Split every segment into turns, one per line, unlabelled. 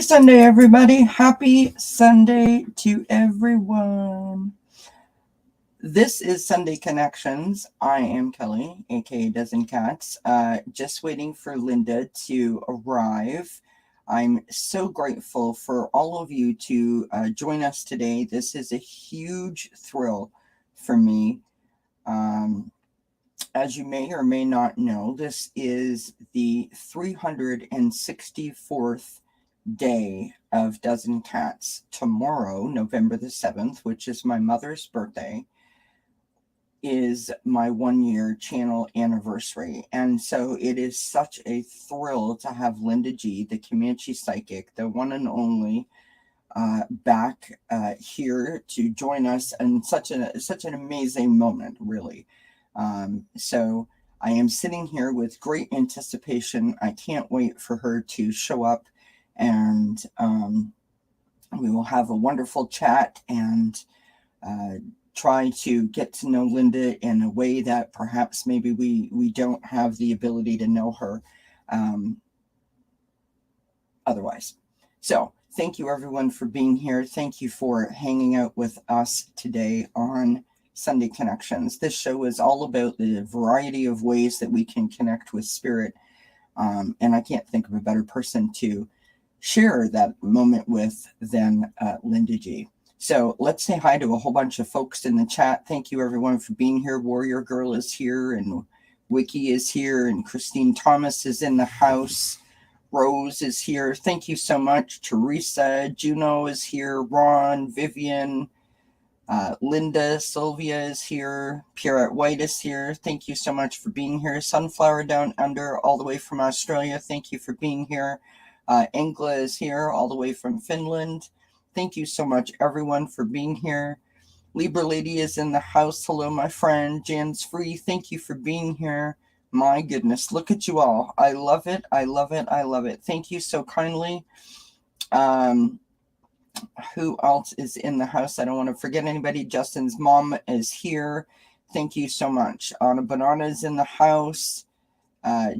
Sunday, everybody. Happy Sunday to everyone. This is Sunday Connections. I am Kelly, aka Dozen Cats. Just waiting for Linda to arrive. I'm so grateful for all of you to join us today. This is a huge thrill for me. As you may or may not know, this is the 364th day of Dozen Cats. Tomorrow, November the 7th, which is my mother's birthday, is my 1-year channel anniversary. And so it is such a thrill to have Linda G, the Comanche psychic, the one and only, back here to join us in such an amazing moment, really. So I am sitting here with great anticipation. I can't wait for her to show up, and we will have a wonderful chat and try to get to know Linda in a way that perhaps maybe we don't have the ability to know her otherwise. So thank you everyone for being here. Thank you for hanging out with us today on Sunday Connections. This show is all about the variety of ways that we can connect with spirit. And I can't think of a better person to share that moment with than Linda G. So let's say hi to a whole bunch of folks in the chat. Thank you everyone for being here. Warrior Girl is here, and Wiki is here, and Christine Thomas is in the house. Rose is here. Thank you so much. Teresa, Juno is here. Ron, Vivian, Linda, Sylvia is here. Pierrette White is here. Thank you so much for being here. Sunflower Down Under, all the way from Australia. Thank you for being here. Engla is here, all the way from Finland. Thank you so much, everyone, for being here. Libra Lady is in the house. Hello, my friend. Jan's Free, thank you for being here. My goodness, look at you all. I love it. I love it. I love it. Thank you so kindly. Who else is in the house? I don't want to forget anybody. Justin's mom is here. Thank you so much. Anna Banana is in the house.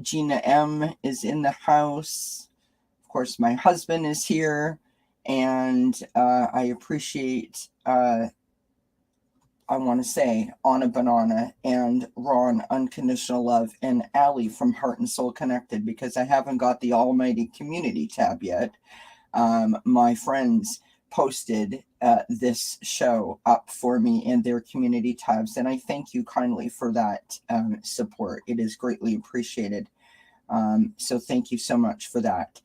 Gina M is in the house. Of course, my husband is here. And I appreciate, I want to say, Anna Banana and Ron Unconditional Love and Allie from Heart and Soul Connected, because I haven't got the Almighty Community tab yet. My friends posted this show up for me in their community tabs, and I thank you kindly for that support. It is greatly appreciated. So thank you so much for that.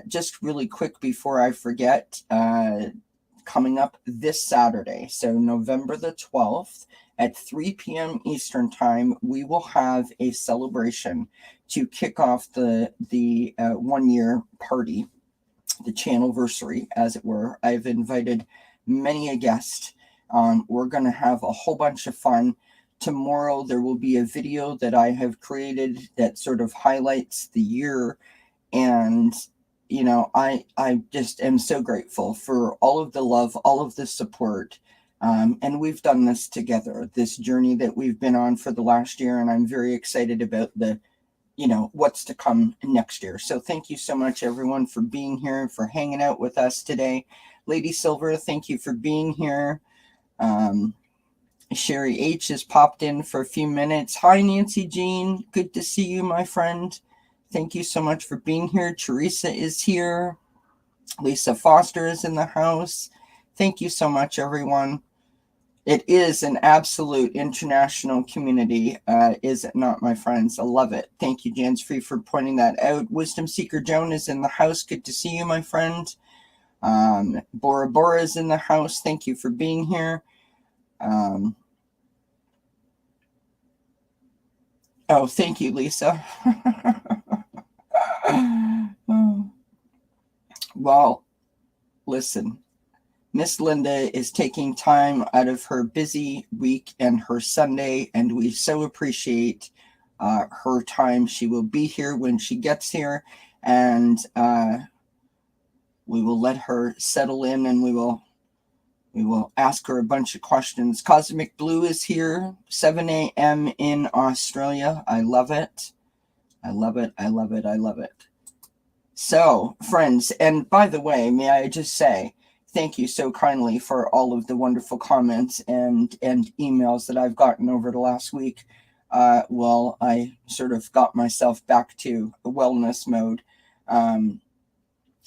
Just really quick before I forget, coming up this Saturday, so November the 12th at 3 p.m. Eastern Time, we will have a celebration to kick off the 1-year party, the channelversary, as it were. I've invited many a guest. We're going to have a whole bunch of fun. Tomorrow there will be a video that I have created that sort of highlights the year, and you know, I just am so grateful for all of the love, all of the support. And we've done this together, this journey that we've been on for the last year. And I'm very excited about what's to come next year. So thank you so much, everyone, for being here, for hanging out with us today. Lady Silver, thank you for being here. Sherry H has popped in for a few minutes. Hi, Nancy Jean. Good to see you, my friend. Thank you so much for being here. Teresa is here. Lisa Foster is in the house. Thank you so much, everyone. It is an absolute international community, is it not, my friends? I love it. Thank you, Jan's Free, for pointing that out. Wisdom Seeker Joan is in the house. Good to see you, my friend. Bora Bora is in the house. Thank you for being here. Oh, thank you, Lisa. Well, listen, Miss Linda is taking time out of her busy week and her Sunday, and we so appreciate her time. She will be here when she gets here, and we will let her settle in, and we will ask her a bunch of questions. Cosmic Blue is here, 7 a.m. in Australia. I love it. I love it. I love it. I love it. So, friends, and by the way, may I just say thank you so kindly for all of the wonderful comments and emails that I've gotten over the last week. Well, I sort of got myself back to wellness mode.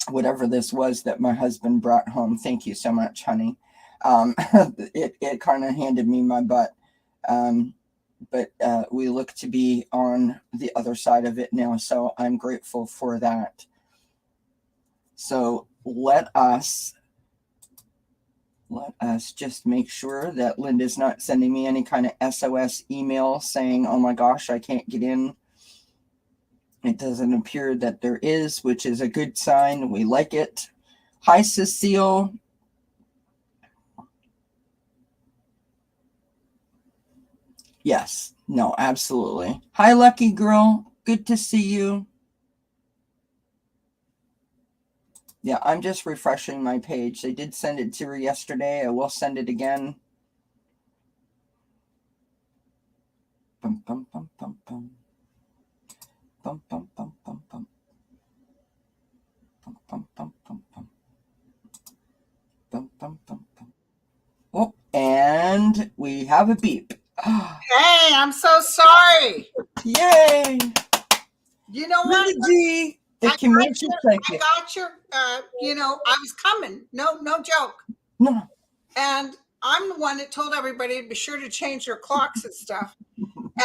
Whatever this was that my husband brought home. Thank you so much, honey. It kind of handed me my butt. But we look to be on the other side of it now, so I'm grateful for that. So let us just make sure that Linda's not sending me any kind of SOS email saying, oh my gosh, I can't get in. It doesn't appear that there is, which is a good sign. We like it. Hi, Cecile. Yes, no, absolutely. Hi, Lucky Girl. Good to see you. Yeah, I'm just refreshing my page. I did send it to her yesterday. I will send it again. Bum, bum, bum, bum, bum. Bum, bum, bum, bum, bum. Bum, bum, bum, bum, bum. Bum, bum, bum, bum. Oh, and we have a beep.
Hey, I'm so sorry.
Yay!
You know what?
G, the Comanche psychic.
I got your, I was coming. No joke.
No.
And I'm the one that told everybody to be sure to change their clocks and stuff.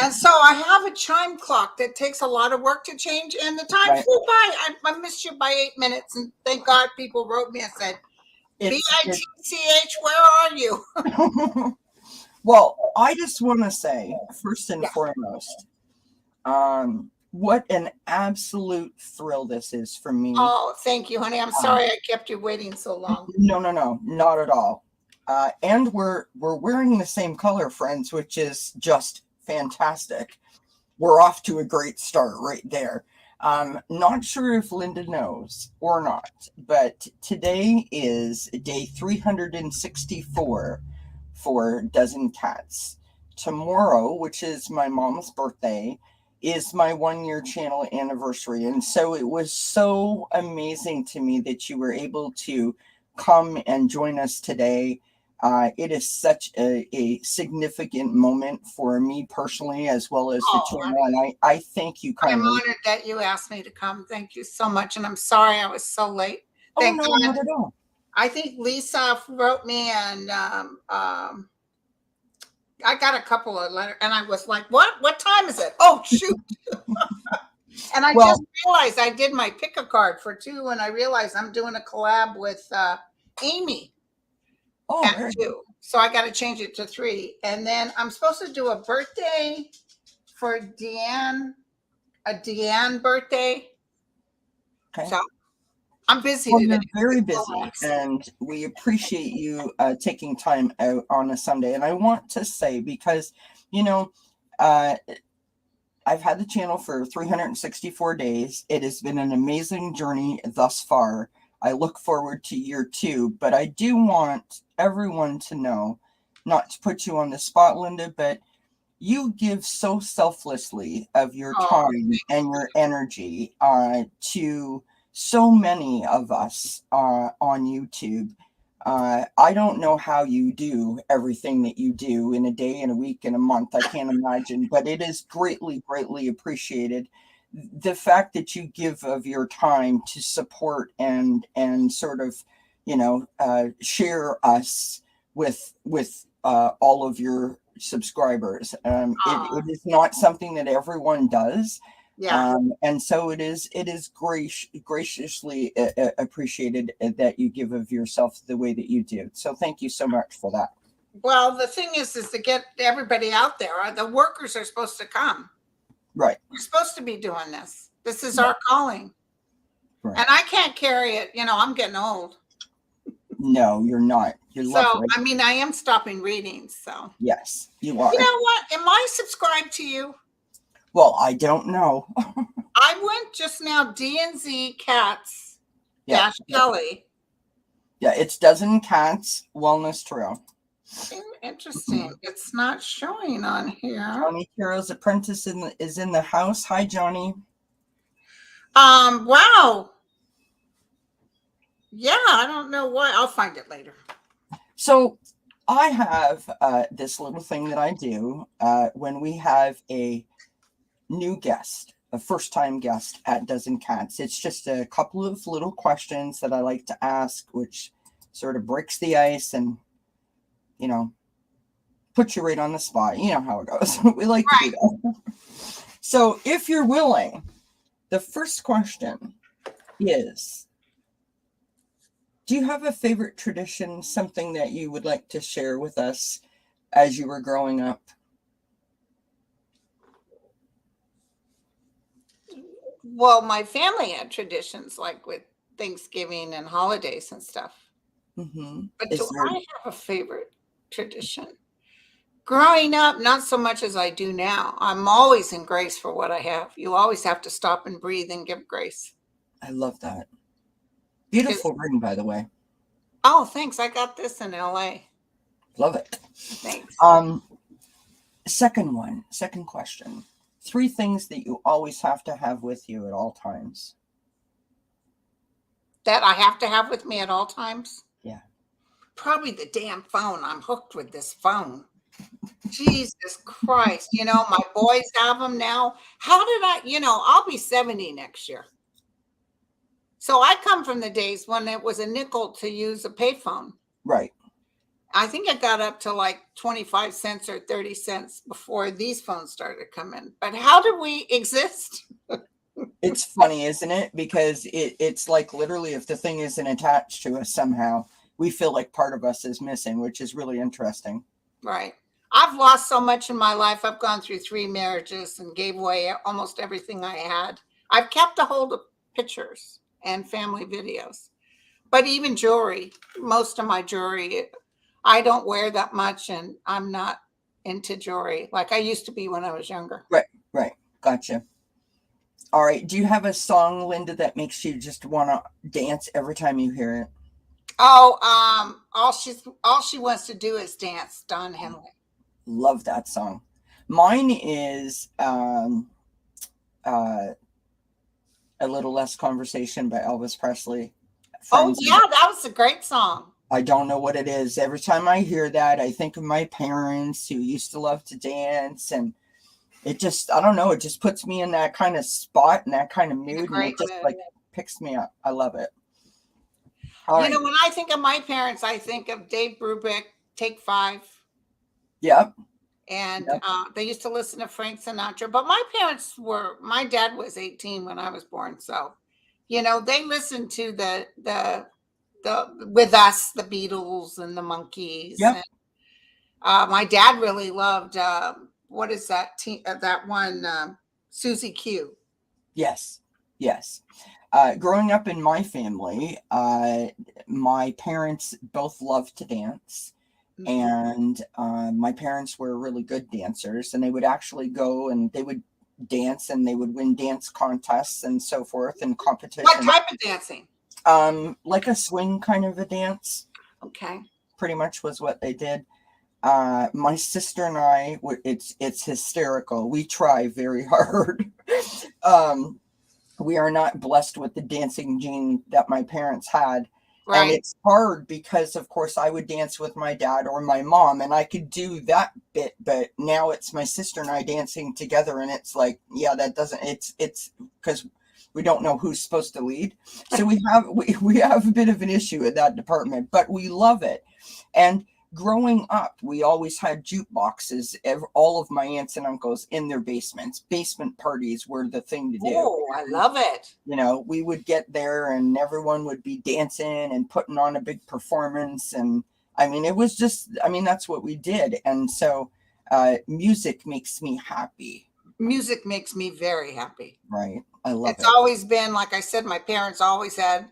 And so I have a chime clock that takes a lot of work to change. And the time flew by. I missed you by 8 minutes. And thank God people wrote me and said, BITCH, where are you?
Well, I just want to say, first and foremost, what an absolute thrill this is for me.
Oh, thank you, honey. I'm sorry I kept you waiting so long.
No, not at all. And we're wearing the same color, friends, which is just fantastic. We're off to a great start right there. Not sure if Linda knows or not, but today is day 364 for Dozen Cats. Tomorrow, which is my mom's birthday, is my 1-year channel anniversary. And so it was so amazing to me that you were able to come and join us today. It is such a significant moment for me personally, as well as the channel. And I thank you kindly.
I'm honored that you asked me to come. Thank you so much. And I'm sorry I was so late. Thank
no, not at all.
I think Lisa wrote me, and I got a couple of letters, and I was like, what time is it? Oh, shoot. And I just realized I did my pick a card for 2, and I realized I'm doing a collab with Amy at 2. So I got to change it to 3. And then I'm supposed to do a birthday for Deanne, a Deanne birthday.
Okay.
So I'm busy
today.
You're
very busy, and we appreciate you taking time out on a Sunday. And I want to say, because, I've had the channel for 364 days. It has been an amazing journey thus far. I look forward to year 2, but I do want everyone to know, not to put you on the spot, Linda, but you give so selflessly of your time and your energy to so many of us on YouTube. I don't know how you do everything that you do in a day, in a week, in a month. I can't imagine, but it is greatly, greatly appreciated. The fact that you give of your time to support and sort of, share us with all of your subscribers. It is not something that everyone does.
Yeah.
And so it is graciously appreciated that you give of yourself the way that you do. So thank you so much for that.
Well, the thing is to get everybody out there. The workers are supposed to come.
Right.
We're supposed to be doing this. This is our calling. Right. And I can't carry it. I'm getting old.
No, you're not. You're lovely.
I mean, I am stopping reading. So
yes, you are.
You know what? Am I subscribed to you?
Well, I don't know.
I went just now, D&Z Cats dash Kelly.
Yeah, it's Dozen Cats Wellness Trail.
Interesting. It's not showing on here.
Johnny Hero's apprentice is in the house. Hi, Johnny.
Wow. Yeah, I don't know why. I'll find it later.
So I have this little thing that I do when we have a new guest, a first time guest at Dozen Cats. It's just a couple of little questions that I like to ask, which sort of breaks the ice and, you know, puts you right on the spot. You know how it goes. We like to do that. So if you're willing, the first question is, do you have a favorite tradition, something that you would like to share with us as you were growing up?
Well, my family had traditions like with Thanksgiving and holidays and stuff.
Mm-hmm.
But
Is
do
there?
I have a favorite tradition? Growing up, not so much as I do now. I'm always in grace for what I have. You always have to stop and breathe and give grace.
I love that.
'Cause-
Beautiful ring, by the way.
oh, thanks. I got this in LA.
Love it.
Thanks.
Second question. 3 things that you always have to have with you at all times.
That I have to have with me at all times?
Yeah.
Probably the damn phone. I'm hooked with this phone. Jesus Christ. You know, my boys have them now. How did I'll be 70 next year. So I come from the days when it was a nickel to use a payphone.
Right.
I think it got up to like 25 cents or 30 cents before these phones started coming. But how did we exist?
It's funny, isn't it? Because it's like literally if the thing isn't attached to us somehow, we feel like part of us is missing, which is really interesting.
Right. I've lost so much in my life. I've gone through 3 marriages and gave away almost everything I had. I've kept a hold of pictures and family videos. But even jewelry, most of my jewelry, I don't wear that much, and I'm not into jewelry like I used to be when I was younger.
Right. Gotcha. All right. Do you have a song, Linda, that makes you just want to dance every time you hear it?
Oh, all she wants to do is dance. Don Henley.
Love that song. Mine is A Little Less Conversation by Elvis Presley.
Oh yeah, that was a great song.
I don't know what it is. Every time I hear that, I think of my parents who used to love to dance, and it just, I don't know, it just puts me in that kind of spot and that kind of mood, and it just like picks me up. I love it.
All right. When I think of my parents, I think of Dave Brubeck, Take 5.
Yep.
And they used to listen to Frank Sinatra. But my dad was 18 when I was born. So, they listened to the with us, the Beatles and the Monkees.
Yep.
And, my dad really loved, what is that that one, Susie Q.
Yes. Growing up in my family, my parents both loved to dance. And my parents were really good dancers, and they would actually go and they would dance, and they would win dance contests and so forth and competitions.
What type of dancing?
Like a swing kind of a dance.
Okay.
Pretty much was what they did. My sister and I, it's hysterical. We try very hard. We are not blessed with the dancing gene that my parents had. Right. And it's hard because, of course, I would dance with my dad or my mom, and I could do that bit. But now it's my sister and I dancing together, and it's like, yeah, that doesn't. It's because we don't know who's supposed to lead, so we have a bit of an issue in that department. But we love it, and growing up, we always had jukeboxes. All of my aunts and uncles in their basements. Basement parties were the thing to do.
Oh, I love it.
We would get there and everyone would be dancing and putting on a big performance. And I mean, it was just, that's what we did. And so music makes me happy.
Music makes me very happy.
Right. I love it.
It's always been, like I said, my parents always had,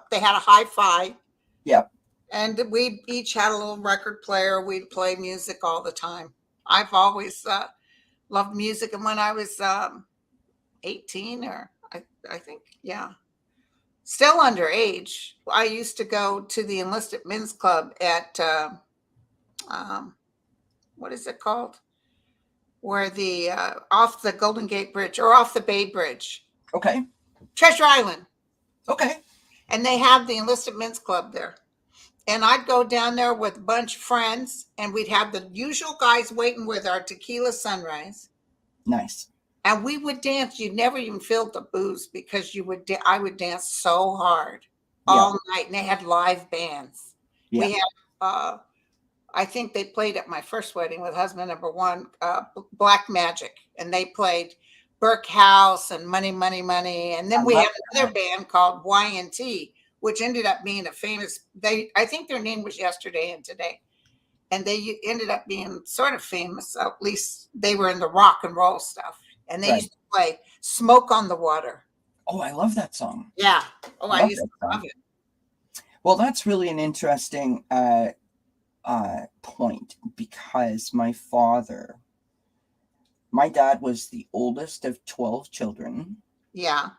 they had a hi-fi.
Yep.
And we each had a little record player. We'd play music all the time. I've always loved music. And when I was 18 or I think, yeah, still underage, I used to go to the Enlisted Men's Club at, what is it called? Where the, off the Golden Gate Bridge or off the Bay Bridge.
Okay.
Treasure Island.
Okay.
and they have the Enlisted Men's Club there. And I'd go down there with a bunch of friends, and we'd have the usual guys waiting with our tequila sunrise.
Nice.
And we would dance. You'd never even feel the booze because I would dance so hard all night. And they had live bands.
Yeah.
We had, I think they played at my first wedding with husband number one, Black Magic. And they played Burke House and Money, Money, Money. And then we had another band called Y&T, which ended up being a famous, I think their name was Yesterday and Today. And they ended up being sort of famous. At least they were in the rock and roll stuff. And they used to play Smoke on the Water.
Oh, I love that song.
Yeah. Oh, I used to love it.
Well, that's really an interesting point, because my dad was the oldest of 12 children.
Yeah.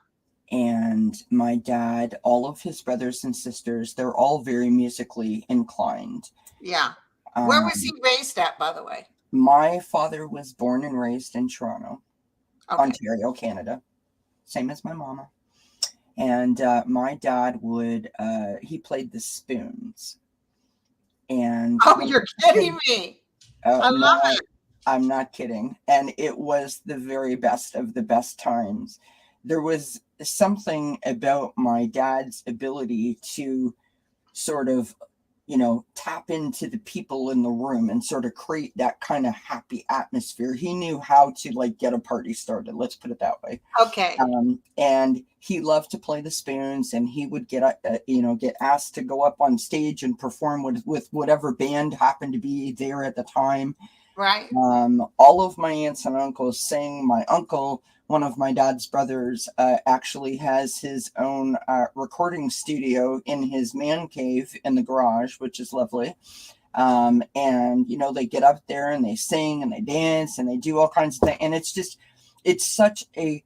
And my dad, all of his brothers and sisters, they're all very musically inclined.
Yeah. Where was he raised at, by the way?
My father was born and raised in Toronto, Ontario, Canada. Same as my mama. And my dad he played the spoons. And
you're kidding me. I love it.
I'm not kidding. And it was the very best of the best times. There was something about my dad's ability to sort of, tap into the people in the room and sort of create that kind of happy atmosphere. He knew how to get a party started. Let's put it that way.
Okay.
And he loved to play the spoons, and he would get asked to go up on stage and perform with whatever band happened to be there at the time.
Right.
All of my aunts and uncles sang. My uncle, one of my dad's brothers, actually has his own recording studio in his man cave in the garage, which is lovely. And, they get up there and they sing and they dance and they do all kinds of things. And it's such a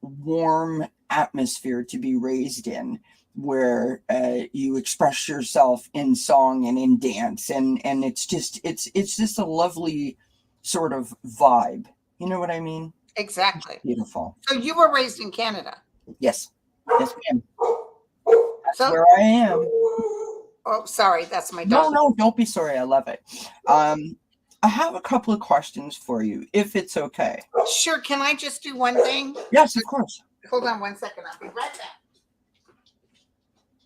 warm atmosphere to be raised in, where you express yourself in song and in dance. And it's just a lovely sort of vibe. You know what I mean?
Exactly.
It's beautiful.
So you were raised in Canada?
Yes. Yes, ma'am. That's where I am.
Oh, sorry. That's my dog.
No, don't be sorry. I love it. I have a couple of questions for you, if it's okay.
Sure. Can I just do one thing?
Yes, of course.
Hold on 1 second. I'll be right back.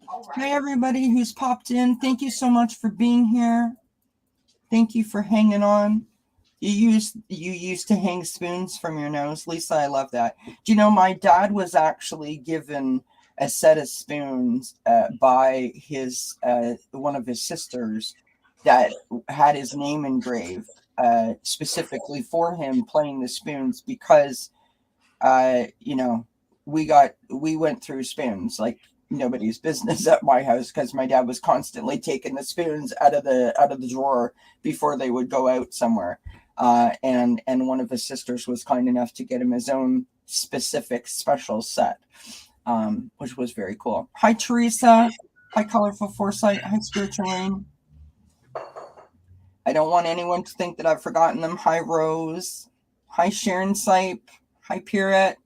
All right.
Hi, everybody who's popped in. Thank you so much for being here. Thank you for hanging on. You used to hang spoons from your nose. Lisa, I love that. Do you know my dad was actually given a set of spoons by his one of his sisters that had his name engraved specifically for him playing the spoons, because we went through spoons like nobody's business at my house, because my dad was constantly taking the spoons out of the drawer before they would go out somewhere. And one of his sisters was kind enough to get him his own specific special set, which was very cool. Hi, Teresa. Hi, Colorful Foresight. Hi, Spiritual Rain. I don't want anyone to think that I've forgotten them. Hi, Rose. Hi, Sharon Sipe. Hi, Pierrette.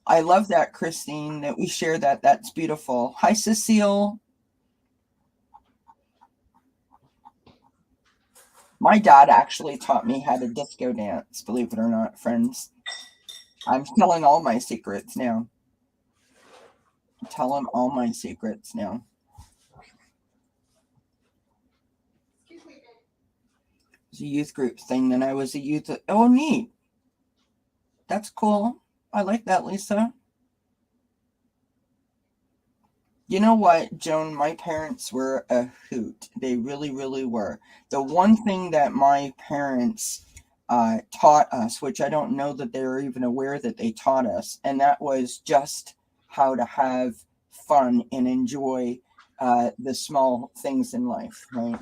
I love that, Christine, that we share that. That's beautiful. Hi, Cecile. My dad actually taught me how to disco dance, believe it or not, friends. I'm telling all my secrets now. It's a youth group thing. Then I was a youth. Oh, neat. That's cool. I like that, Lisa. You know what, Joan? My parents were a hoot. They really, really were. The one thing that my parents taught us, which I don't know that they were even aware that they taught us, and that was just how to have fun and enjoy the small things in life, right?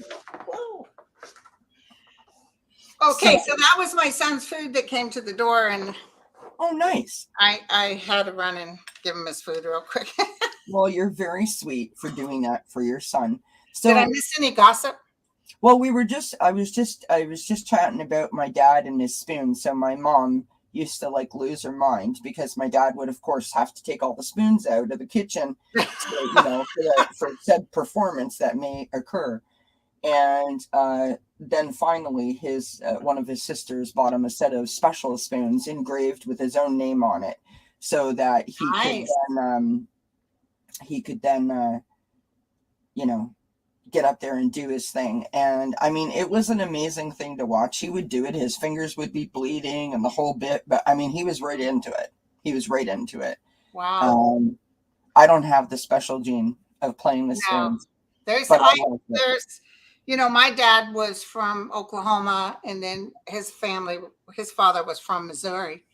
Okay, so that was my son's food that came to the door, and
oh, nice.
I had to run and give him his food real quick.
Well, you're very sweet for doing that for your son. So,
did I miss any gossip?
Well, I was just chatting about my dad and his spoon. So my mom, used to like lose her mind because my dad would, of course, have to take all the spoons out of the kitchen, for said performance that may occur. And then finally, his one of his sisters bought him a set of special spoons engraved with his own name on it, so that
Nice.
he could then get up there and do his thing. And I mean, it was an amazing thing to watch. He would do it. His fingers would be bleeding and the whole bit, but I mean, he was right into it.
Wow.
I don't have the special gene of playing the
No.
spoons,
There's
but I
I
like it.
there's my dad was from Oklahoma, and then his father was from Missouri.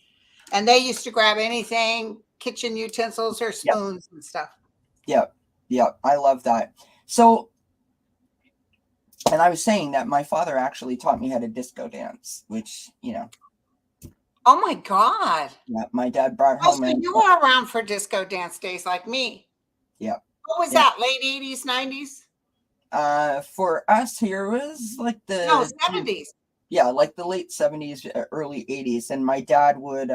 And they used to grab anything, kitchen utensils or spoons and stuff.
Yep. I love that. So, and I was saying that my father actually taught me how to disco dance, which,
Oh my God.
yeah, my dad brought
Oh,
home.
so you were around for disco dance days like me.
Yeah.
What was that? Late 80s, 90s?
For us here, it was like
No, 70s.
Yeah, like the late 70s, early 80s. And my dad would,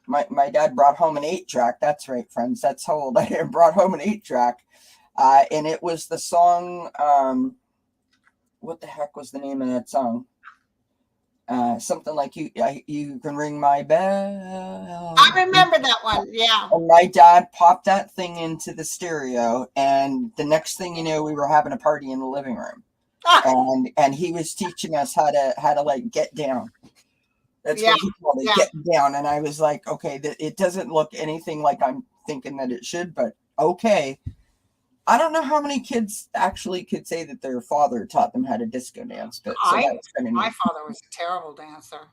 my dad brought home an 8-track. That's right, friends. That's how old I am. Brought home an 8-track. And it was the song, what the heck was the name of that song? Something like you can ring my bell.
I remember that one. Yeah.
And my dad popped that thing into the stereo, and the next thing you know, we were having a party in the living room. And he was teaching us how to like get down. That's what he called it, get down. And I was like, okay, it doesn't look anything like I'm thinking that it should, but okay. I don't know how many kids actually could say that their father taught them how to disco dance, but
my father was a terrible dancer.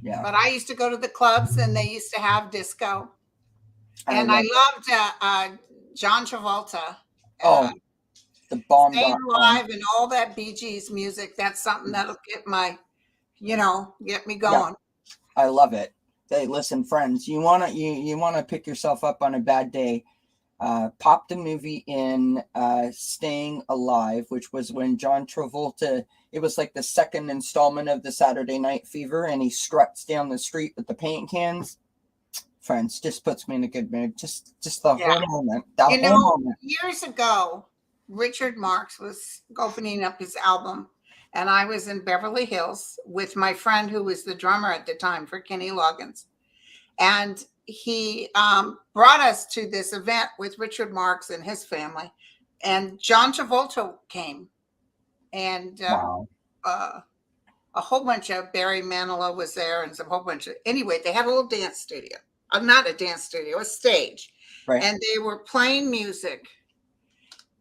Yeah.
But I used to go to the clubs, and they used to have disco. And I loved John Travolta.
The bomb.
Staying Alive and all that Bee Gees music. That's something that'll get me going.
Yeah, I love it. Hey, listen, friends, you wanna pick yourself up on a bad day. Pop the movie in Staying Alive, which was when John Travolta, it was like the second installment of the Saturday Night Fever, and he struts down the street with the paint cans. Friends, just puts me in a good mood. Just the whole moment. Moment.
Years ago, Richard Marx was opening up his album, and I was in Beverly Hills with my friend who was the drummer at the time for Kenny Loggins. And he brought us to this event with Richard Marx and his family, and John Travolta came, and a whole bunch of Barry Manilow was there, and some whole bunch of, anyway, they had a little dance studio, not a dance studio, a stage,
right?
And they were playing music,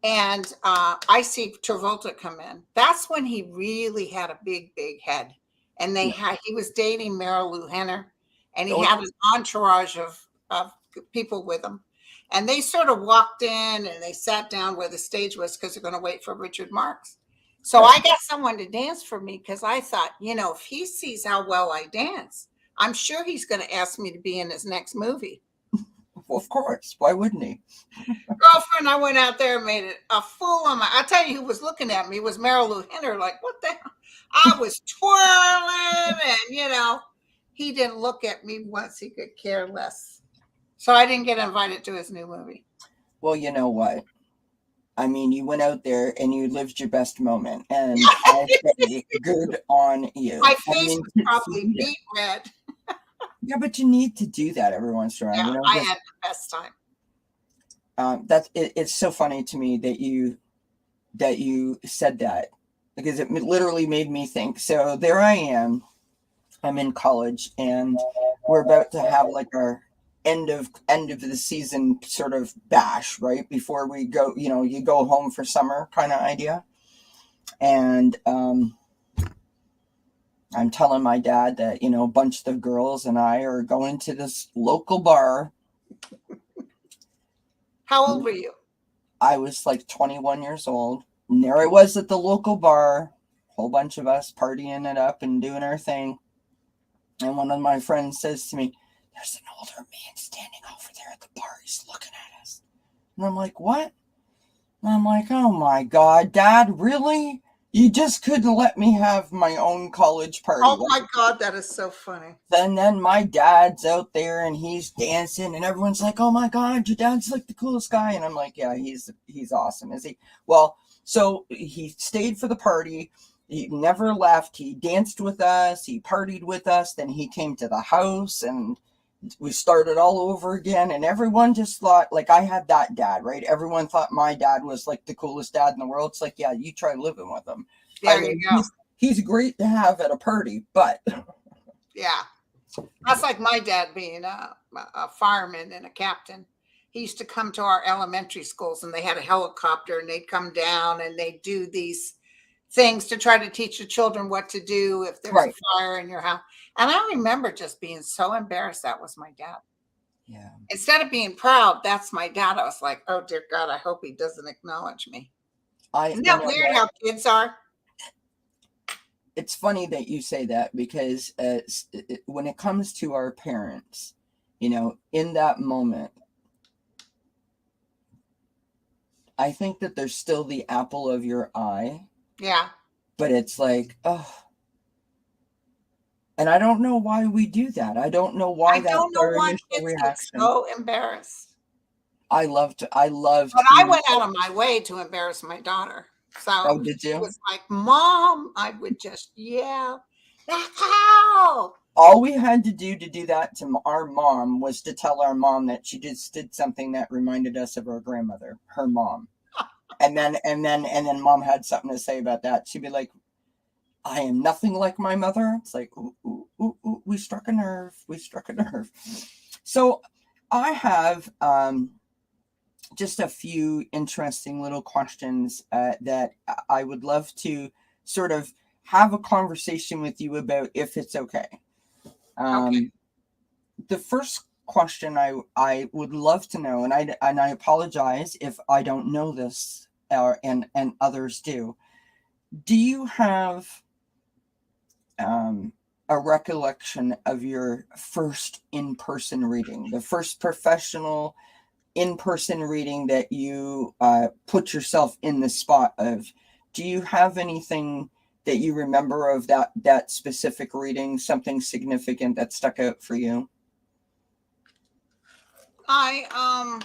and I see Travolta come in. That's when he really had a big head, and he was dating Marilu Lou Henner. And he had an entourage of people with him. And they sort of walked in, and they sat down where the stage was because they're going to wait for Richard Marx. So I got someone to dance for me because I thought, if he sees how well I dance, I'm sure he's going to ask me to be in his next movie.
Well, of course. Why wouldn't he?
Girlfriend, I went out there and made it a fool of I tell you who was looking at me was Marilu Lou Henner. Like, what the hell? I was twirling, and, he didn't look at me once. He could care less. So I didn't get invited to his new movie.
Well, you know what? I mean, you went out there and you lived your best moment. And I say good on you.
My face was probably beet red.
Yeah, but you need to do that every once in a while.
Yeah, I had the best time.
It's so funny to me that you said that, because it literally made me think. So there I am. I'm in college, and we're about to have like our end of the season sort of bash, right before we go. You go home for summer kind of idea. And I'm telling my dad that a bunch of the girls and I are going to this local bar.
How old were you?
I was like 21 years old, and there I was at the local bar, whole bunch of us partying it up and doing our thing. And one of my friends says to me, "There's an older man standing over there at the bar. He's looking at us." And I'm like, "What?" And I'm like, "Oh my God, Dad, really?" You just couldn't let me have my own college party.
Oh my God, that is so funny.
Then my dad's out there and he's dancing and everyone's like, "Oh my God, your dad's like the coolest guy." And I'm like, "Yeah, he's awesome, is he?" Well, so he stayed for the party. He never left. He danced with us. He partied with us. Then he came to the house and we started all over again. And everyone just thought, like, I had that dad, right? Everyone thought my dad was like the coolest dad in the world. It's like, yeah, you try living with him. I
There you
mean,
go.
he's great to have at a party, but
Yeah. That's like my dad being a fireman and a captain. He used to come to our elementary schools and they had a helicopter and they'd come down and they'd do these things to try to teach the children what to do if there's a
right.
fire in your house. And I remember just being so embarrassed. That was my dad.
Yeah.
Instead of being proud, that's my dad. I was like, oh dear God, I hope he doesn't acknowledge me. Isn't that weird how kids are?
It's funny that you say that because when it comes to our parents, in that moment, I think that there's still the apple of your eye.
Yeah.
But it's like, oh, and I don't know why we do that. I don't know why
I
that's
don't know
our
why
initial
kids get
reaction.
so embarrassed.
I love
But I
to.
went out of my way to embarrass my daughter.
Oh,
So
did
she
you?
was like, Mom, I would just yell, that's how.
All we had to do that to our mom was to tell our mom that she just did something that reminded us of our grandmother, her mom. And then mom had something to say about that. She'd be like, I am nothing like my mother. It's like, ooh, ooh, ooh, ooh, we struck a nerve. We struck a nerve. So I have just a few interesting little questions that I would love to sort of have a conversation with you about, if it's okay.
Okay.
The first question I would love to know, and I apologize if I don't know this, and others do. Do you have a recollection of your first in-person reading, the first professional in-person reading that you put yourself in the spot of? Do you have anything that you remember of that specific reading, something significant that stuck out for you?
I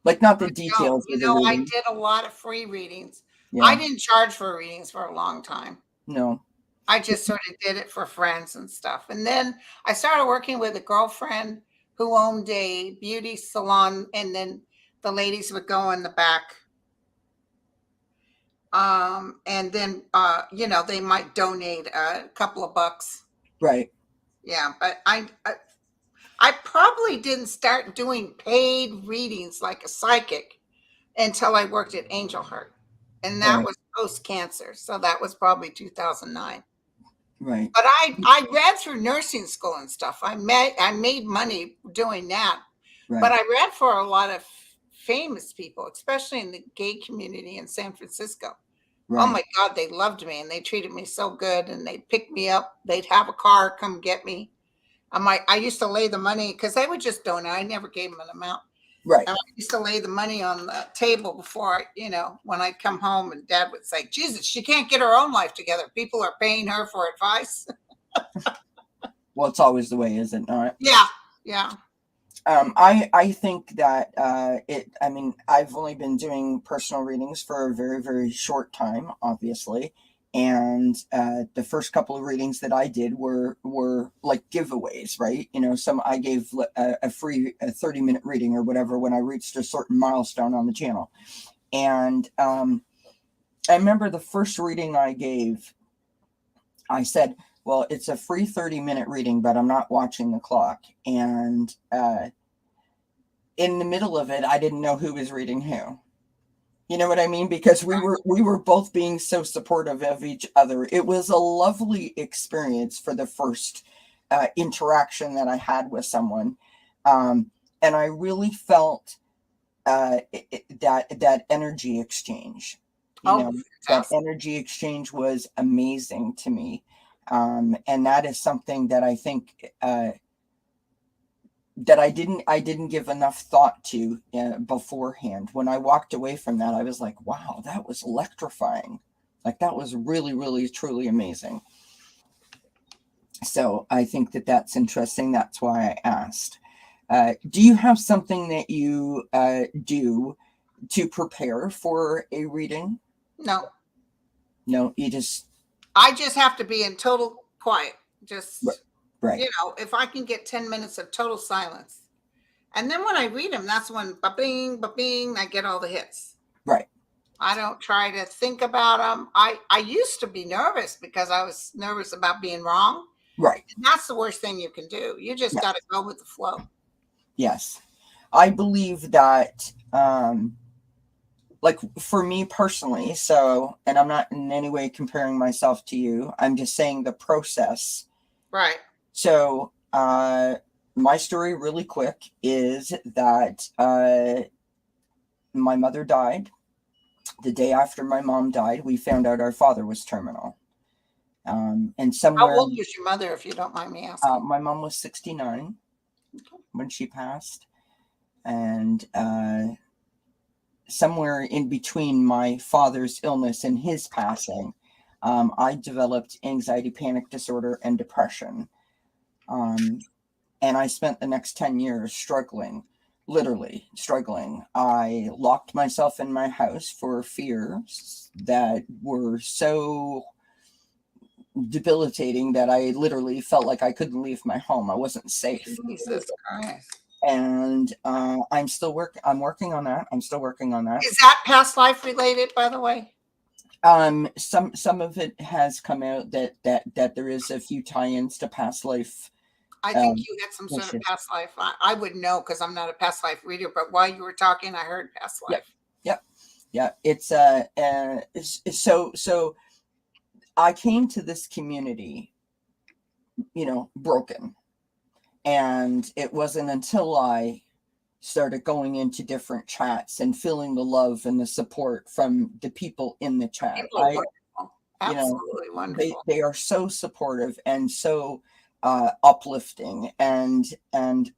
Like, not the
don't.
details
You
of the
know, I
reading.
did a lot of free readings. I
Yeah.
didn't charge for readings for a long time.
No.
I just sort of did it for friends and stuff. And then I started working with a girlfriend who owned a beauty salon, and then the ladies would go in the back. And then they might donate a couple of bucks.
Right.
Yeah, but I probably didn't start doing paid readings like a psychic until I worked at Angel Heart. And that
Right.
was post cancer. So that was probably 2009.
Right.
But I read through nursing school and stuff. I made money doing that. But
Right.
I read for a lot of famous people, especially in the gay community in San Francisco. Oh
Right.
my God, they loved me and they treated me so good, and they'd pick me up. They'd have a car come get me. I used to lay the money because they would just donate. I never gave them an amount.
Right.
And I used to lay the money on the table before, when I'd come home, and Dad would say, Jesus, she can't get her own life together. People are paying her for advice.
Well, it's always the way, is it not?
Yeah. Yeah.
I think that I mean, I've only been doing personal readings for a very, very short time, obviously. And the first couple of readings that I did were like giveaways, right? Some I gave a free 30-minute reading or whatever when I reached a certain milestone on the channel. And I remember the first reading I gave, I said, well, it's a free 30-minute reading, but I'm not watching the clock. And in the middle of it, I didn't know who was reading who. You know what I mean? Because we were both being so supportive of each other. It was a lovely experience for the first interaction that I had with someone, and I really felt that energy exchange.
Oh,
That
fantastic.
energy exchange was amazing to me, and that is something that I think that I didn't give enough thought to beforehand. When I walked away from that, I was like, wow, that was electrifying. Like, that was really, really, truly amazing. So I think that that's interesting. That's why I asked. Do you have something that you do to prepare for a reading?
No.
No,
I just have to be in total quiet. Just,
right.
if I can get 10 minutes of total silence. And then when I read them, that's when ba-bing, ba-bing, I get all the hits.
Right.
I don't try to think about them. I used to be nervous because I was nervous about being wrong.
Right.
And that's the worst thing you can do. You just got to go with the flow.
Yes. I believe that, like, for me personally, so, and I'm not in any way comparing myself to you, I'm just saying the process.
Right.
So, my story really quick is that my mother died. The day after my mom died, we found out our father was terminal. And somewhere.
How old was your mother, if you don't mind me asking?
My mom was 69 when she passed. And somewhere in between my father's illness and his passing, I developed anxiety, panic disorder, and depression. And I spent the next 10 years struggling, literally struggling. I locked myself in my house for fears that were so debilitating that I literally felt like I couldn't leave my home. I wasn't safe.
Jesus Christ.
And I'm working on that. I'm still working on that.
Is that past life related, by the way?
Some of it has come out that there is a few tie-ins to past life.
I think you had some sort of past life. I would know because I'm not a past life reader, but while you were talking, I heard past life.
Yeah. It's so I came to this community, broken. And it wasn't until I started going into different chats and feeling the love and the support from the people in the chat.
Absolutely wonderful.
They are so supportive and so uplifting and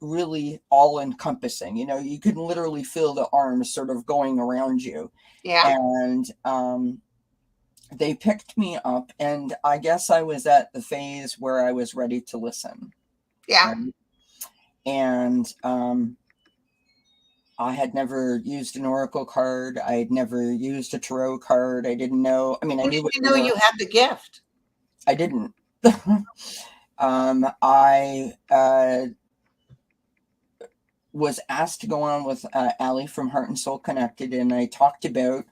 really all encompassing. You can literally feel the arms sort of going around you.
Yeah.
And they picked me up, and I guess I was at the phase where I was ready to listen.
Yeah.
And I had never used an oracle card. I had never used a tarot card. I didn't know. I mean, I knew.
You know you had the gift.
I didn't. I was asked to go on with Allie from Heart and Soul Connected, and I talked about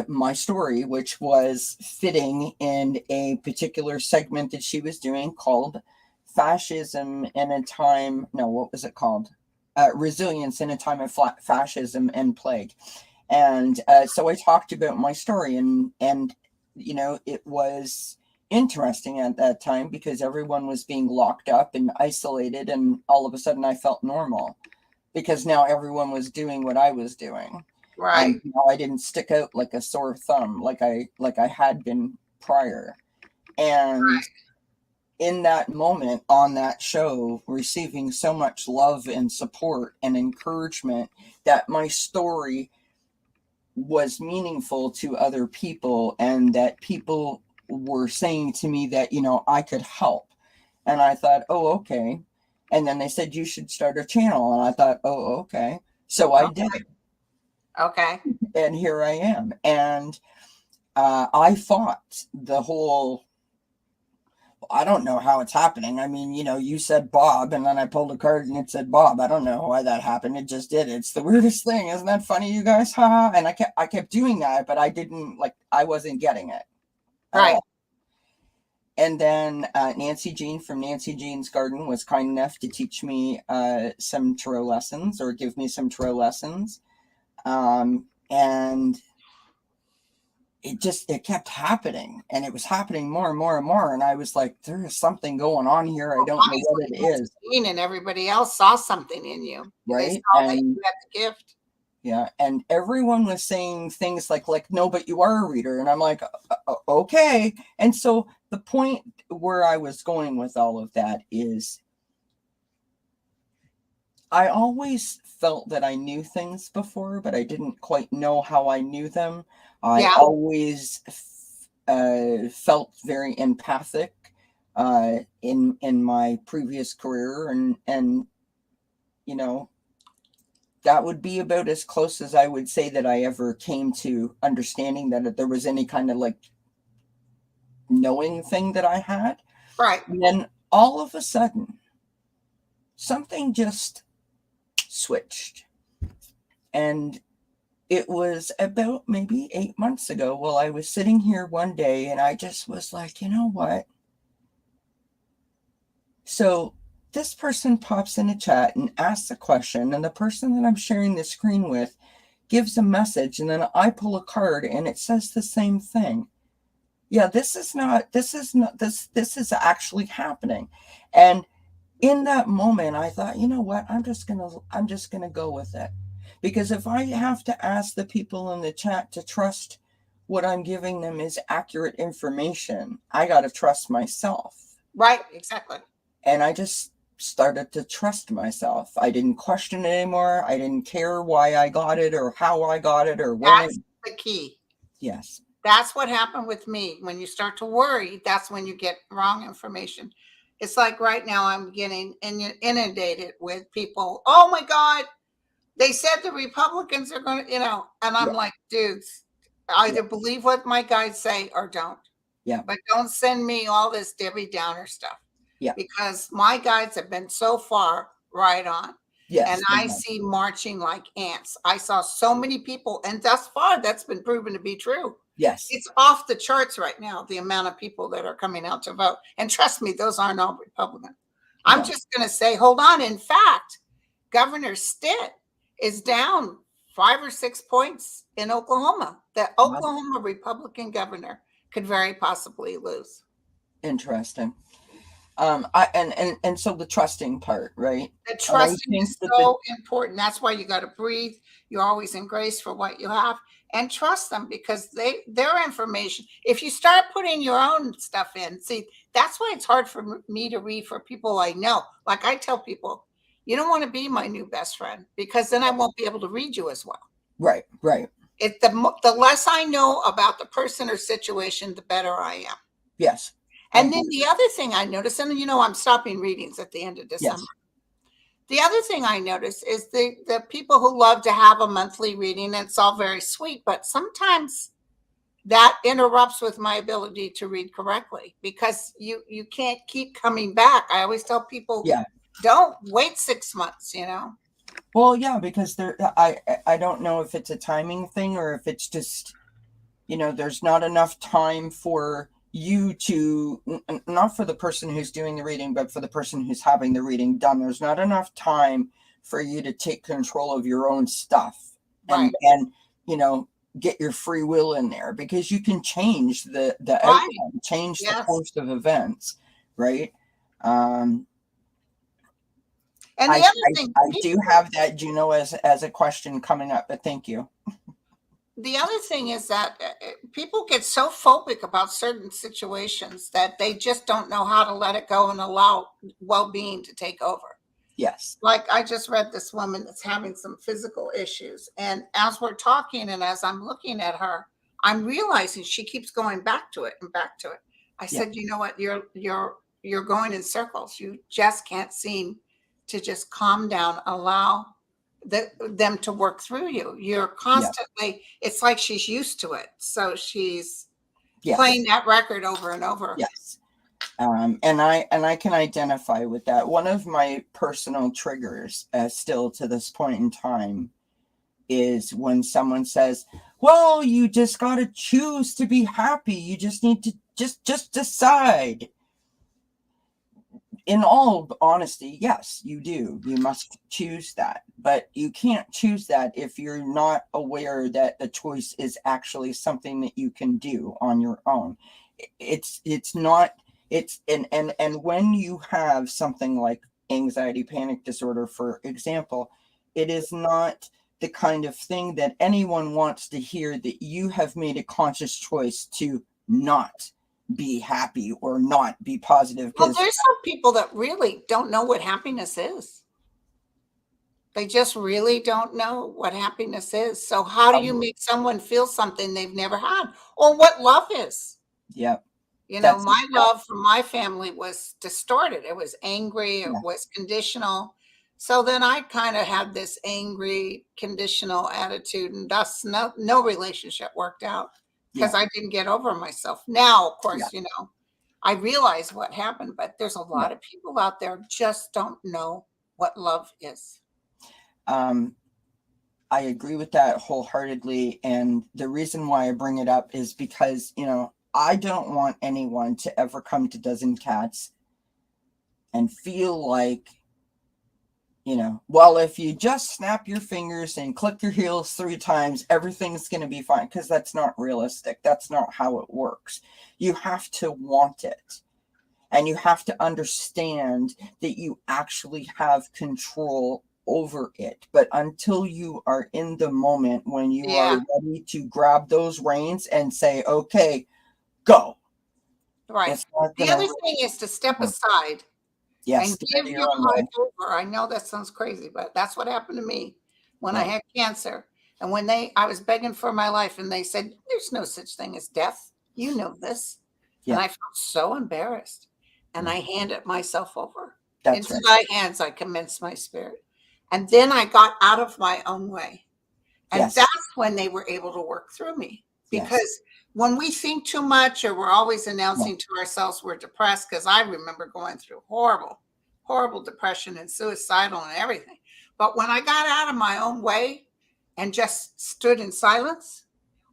my story, which was fitting in a particular segment that she was doing called Fascism in a Time. No, what was it called? Resilience in a Time of Fascism and Plague. And so I talked about my story, and it was interesting at that time because everyone was being locked up and isolated, and all of a sudden I felt normal because now everyone was doing what I was doing.
Right.
And I didn't stick out like a sore thumb like I had been prior. And in that moment on that show, receiving so much love and support and encouragement that my story was meaningful to other people, and that people were saying to me that, I could help. And I thought, oh, okay. And then they said, you should start a channel. And I thought, oh, okay. So I did.
Okay.
And here I am. And I fought the whole, I don't know how it's happening. I mean, you said Bob, and then I pulled a card and it said Bob. I don't know why that happened. It just did. It's the weirdest thing. Isn't that funny, you guys? Ha! And I kept doing that, but I wasn't getting it.
Right.
And then Nancy Jean from Nancy Jean's Garden was kind enough to teach me some tarot lessons, or give me some tarot lessons. And it kept happening, and it was happening more and more and more. And I was like, there is something going on here. I don't know what it is.
And everybody else saw something in you.
Right.
They saw that you had the gift.
Yeah. And everyone was saying things like, no, but you are a reader. And I'm like, okay. And so the point where I was going with all of that is I always felt that I knew things before, but I didn't quite know how I knew them. I
Yeah.
always felt very empathic in my previous career, and you know, that would be about as close as I would say that I ever came to understanding that there was any kind of like knowing thing that I had.
Right.
And then all of a sudden, something just switched. And it was about maybe 8 months ago. Well, I was sitting here one day and I just was like, you know what? So this person pops in a chat and asks a question, and the person that I'm sharing the screen with gives a message, and then I pull a card and it says the same thing. Yeah, this is actually happening. And in that moment, I thought, you know what? I'm just gonna go with it, because if I have to ask the people in the chat to trust what I'm giving them is accurate information, I gotta trust myself.
Right. Exactly.
And I just started to trust myself. I didn't question it anymore. I didn't care why I got it or how I got it or when
That's
it.
the key.
Yes.
That's what happened with me. When you start to worry, that's when you get wrong information. It's like right now I'm getting inundated with people. Oh my God, they said the Republicans are going to, and I'm
Yeah.
like, dudes, either
Yeah.
believe what my guys say or don't.
Yeah.
But don't send me all this Debbie Downer stuff,
Yeah.
because my guides have been so far right on. And
Yes.
I see marching like ants. I saw so many people, and thus far, that's been proven to be true.
Yes.
It's off the charts right now, the amount of people that are coming out to vote. And trust me, those aren't all Republican. I'm
No.
just going to say, hold on. In fact, Governor Stitt is down 5 or 6 points in Oklahoma. The Oklahoma Republican governor could very possibly lose.
Interesting. And so the trusting part, right?
The trusting is so important. That's why you got to breathe. You're always in grace for what you have, and trust them, because their information. If you start putting your own stuff in, see, that's why it's hard for me to read for people I know. Like I tell people, you don't want to be my new best friend, because then I won't be able to read you as well.
Right. Right.
The less I know about the person or situation, the better I am.
Yes.
And then the other thing I noticed, and I'm stopping readings at the end of December.
Yes.
The other thing I notice is the people who love to have a monthly reading, and it's all very sweet, but sometimes that interrupts with my ability to read correctly, because you can't keep coming back. I always tell people, don't wait 6 months,
Well, yeah, because I don't know if it's a timing thing or if it's just, there's not enough time for you to, not for the person who's doing the reading, but for the person who's having the reading done. There's not enough time for you to take control of your own stuff and get your free will in there, because you can change the outcome, change the course of events, right? And the other thing, I do have that, Juno, as a question coming up, but thank you.
The other thing is that people get so phobic about certain situations that they just don't know how to let it go and allow well-being to take over.
Yes.
Like I just read this woman that's having some physical issues. And as we're talking and as I'm looking at her, I'm realizing she keeps going back to it and back to it. I said, you know what, you're going in circles. You just can't seem to just calm down, allow them to work through you. You're constantly, it's like she's used to it. So she's playing that record over and over.
Yes. And I can identify with that. One of my personal triggers, still to this point in time, is when someone says, well, you just got to choose to be happy. You just need to just decide. In all honesty, yes, you do. You must choose that. But you can't choose that if you're not aware that the choice is actually something that you can do on your own. It's not, and when you have something like anxiety panic disorder, for example, it is not the kind of thing that anyone wants to hear, that you have made a conscious choice to not be happy or not be positive.
Well, there's some people that really don't know what happiness is. They just really don't know what happiness is. So how do you make someone feel something they've never had, or what love is?
Yep.
You know,
That's
my love for my family was distorted. It was angry, it
yeah.
was conditional. So then I kind of had this angry, conditional attitude, and thus no relationship worked out because
Yeah.
I didn't get over myself. Now, of
Yeah.
course, you know, I realize what happened, but there's a
Yeah.
lot of people out there just don't know what love is.
I agree with that wholeheartedly. And the reason why I bring it up is because, you know, I don't want anyone to ever come to Dozen Cats and feel like, you know, well, if you just snap your fingers and click your heels 3 times, everything's going to be fine. Because that's not realistic. That's not how it works. You have to want it. And you have to understand that you actually have control over it. But until you are in the moment when you are
Yeah,
ready to grab those reins and say, okay, go,
right.
it's not
The
going
other
to
thing is to step
work.
aside
Yes,
and
get out
give
of
your
your own
life
way.
over. I know that sounds crazy, but that's what happened to me when I
Yeah,
had cancer. And when I was begging for my life, and they said, "There's no such thing as death. You know this." And
yeah,
I felt so embarrassed. And
yeah.
I handed myself over.
That's
Into
right.
thy hands I commenced my spirit. And then I got out of my own way. And
Yes,
that's when they were able to work through me.
yes.
Because when we think too much, or we're always
Yeah,
announcing to ourselves we're depressed, because I remember going through horrible, horrible depression and suicidal and everything. But when I got out of my own way and just stood in silence,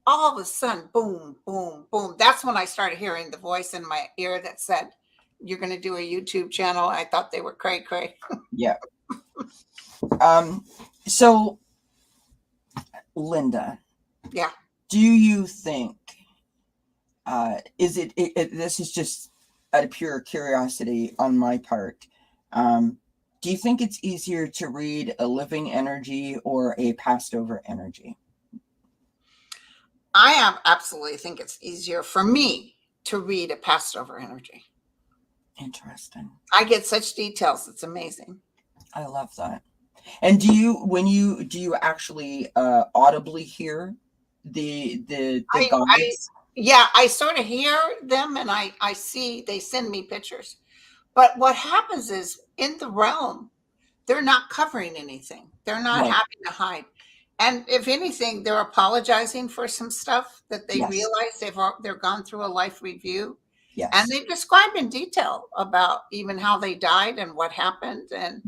all of a sudden, boom, boom, boom. That's when I started hearing the voice in my ear that said, "You're going to do a YouTube channel." I thought they were cray cray.
yeah. So, Linda,
Yeah.
do you think, this is just out of pure curiosity on my part. Do you think it's easier to read a living energy or a passed over energy?
Absolutely think it's easier for me to read a passed over energy.
Interesting.
I get such details. It's amazing.
I love that. And do you actually audibly hear the
I
guides?
yeah, I sort of hear them, and I see they send me pictures. But what happens is in the realm, they're not covering anything. They're not
Right.
having to hide. And if anything, they're apologizing for some stuff that they
Yes.
realize they're gone through a life review, and
Yes.
they describe in detail about even how they died and what happened, and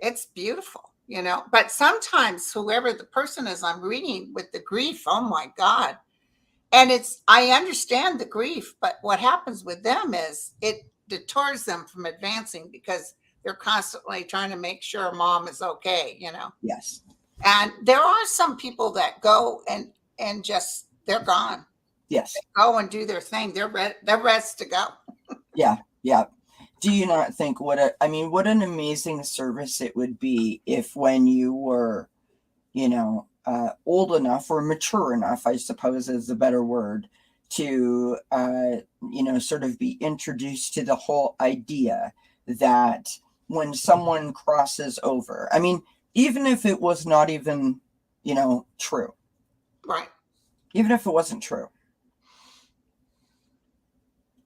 it's beautiful, you know. But sometimes whoever the person is I'm reading with the grief, oh my God. And I understand the grief, but what happens with them is it deters them from advancing because they're constantly trying to make sure mom is okay, you know.
Yes.
And there are some people that go and just they're gone.
Yes.
Go and do their thing. They're ready to go.
Yeah. Yeah. Do you not think what an amazing service it would be if when you were, old enough or mature enough, I suppose is a better word, to, sort of be introduced to the whole idea that when someone crosses over, I mean, even if it was not even, true,
Right.
even if it wasn't true,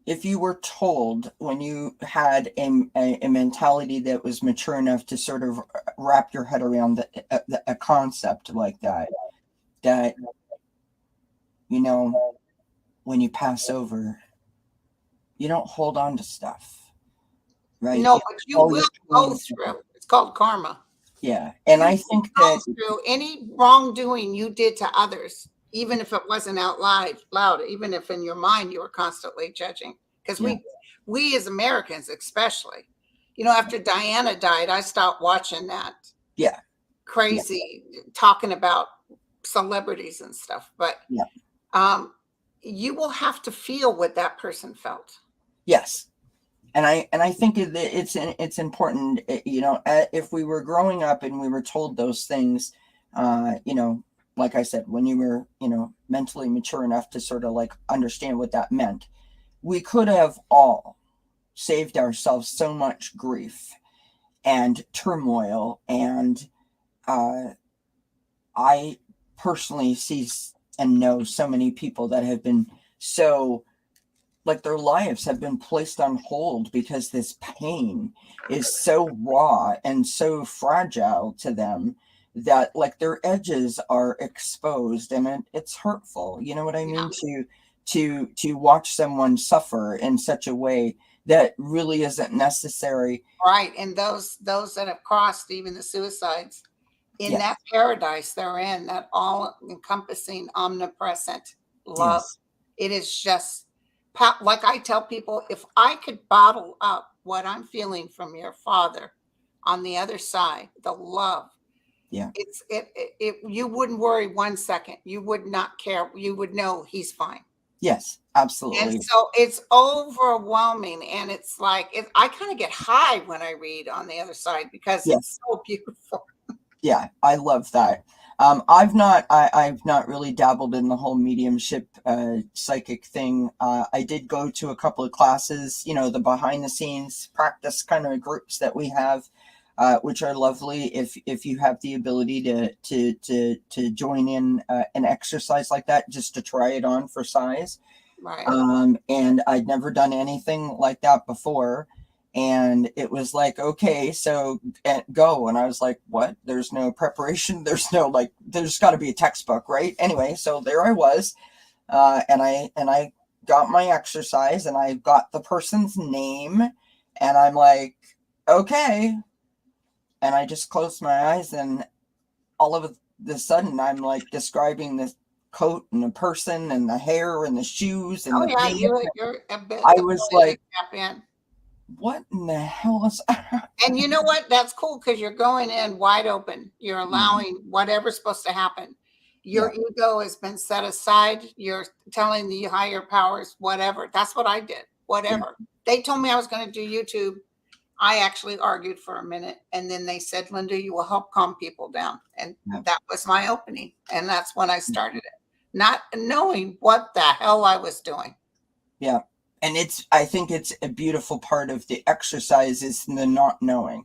if you were told when you had a mentality that was mature enough to sort of wrap your head around a concept like that, you know, when you pass over, you don't hold on to stuff, right?
No,
You
but you
all your
will go
pain.
through. It's called karma.
Yeah. And
You
I
will
think
go
that,
through any wrongdoing you did to others, even if it wasn't out loud, even if in your mind you were constantly judging. Because
yeah,
we as Americans, especially, you know, after Diana died, I stopped watching that
yeah, yeah,
crazy talking about celebrities and stuff. But
yeah.
um, you will have to feel what that person felt.
Yes. And I think it's important, if we were growing up and we were told those things, like I said, when you were, mentally mature enough to sort of like understand what that meant, we could have all saved ourselves so much grief and turmoil and I personally see and know so many people that have been so, like, their lives have been placed on hold because this pain is so raw and so fragile to them that, like, their edges are exposed, and it's hurtful. You know what I mean?
Yeah.
To watch someone suffer in such a way that really isn't necessary.
Right. And those that have crossed even the suicides, in
Yes.
that paradise they're in, that all encompassing, omnipresent love.
Yes.
It is just like I tell people, if I could bottle up what I'm feeling from your father on the other side, the love,
Yeah.
you wouldn't worry 1 second. You would not care. You would know he's fine.
Yes.
And
Absolutely.
so it's overwhelming. And it's like, I kind of get high when I read on the other side because
Yes.
it's so beautiful.
Yeah, I love that. I've not really dabbled in the whole mediumship, psychic thing. I did go to a couple of classes, the behind the scenes practice kind of groups that we have, which are lovely. If you have the ability to join in an exercise like that, just to try it on for size.
Right.
And I'd never done anything like that before. And it was like, okay, so go. And I was like, what? There's no preparation. There's no, like, there's got to be a textbook, right? Anyway, so there I was. And I got my exercise and I got the person's name. And I'm like, okay. And I just closed my eyes, and all of a sudden I'm like describing this coat and the person and the hair and the shoes and
Oh
the
yeah,
pants.
you're a bit
I was
ability to
like,
tap in.
what in the hell is
And you know what? That's cool because you're going in wide open. You're allowing whatever's supposed to happen. Your ego has been set aside. You're telling the higher powers, whatever. That's what I did. Whatever. They told me I was going to do YouTube. I actually argued for a minute. And then they said, Linda, you will help calm people down. And that was my opening. And that's when I started it, not knowing what the hell I was doing.
Yeah. And I think it's a beautiful part of the exercise is the not knowing.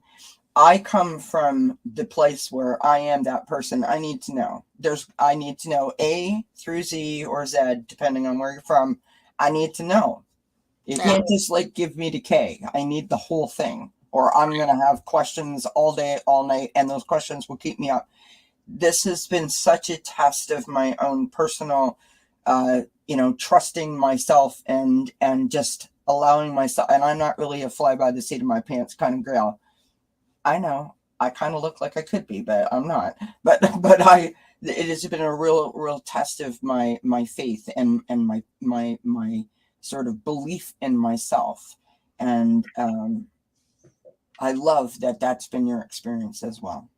I come from the place where I am that person. I need to know. I need to know A through Z or Z, depending on where you're from. I need to know. You can't just like give me the K. I need the whole thing, or I'm going to have questions all day, all night, and those questions will keep me up. This has been such a test of my own personal, trusting myself and just allowing myself. And I'm not really a fly by the seat of my pants kind of girl. I know I kind of look like I could be, but I'm not. But it has been a real test of my faith and my sort of belief in myself. And I love that that's been your experience as well.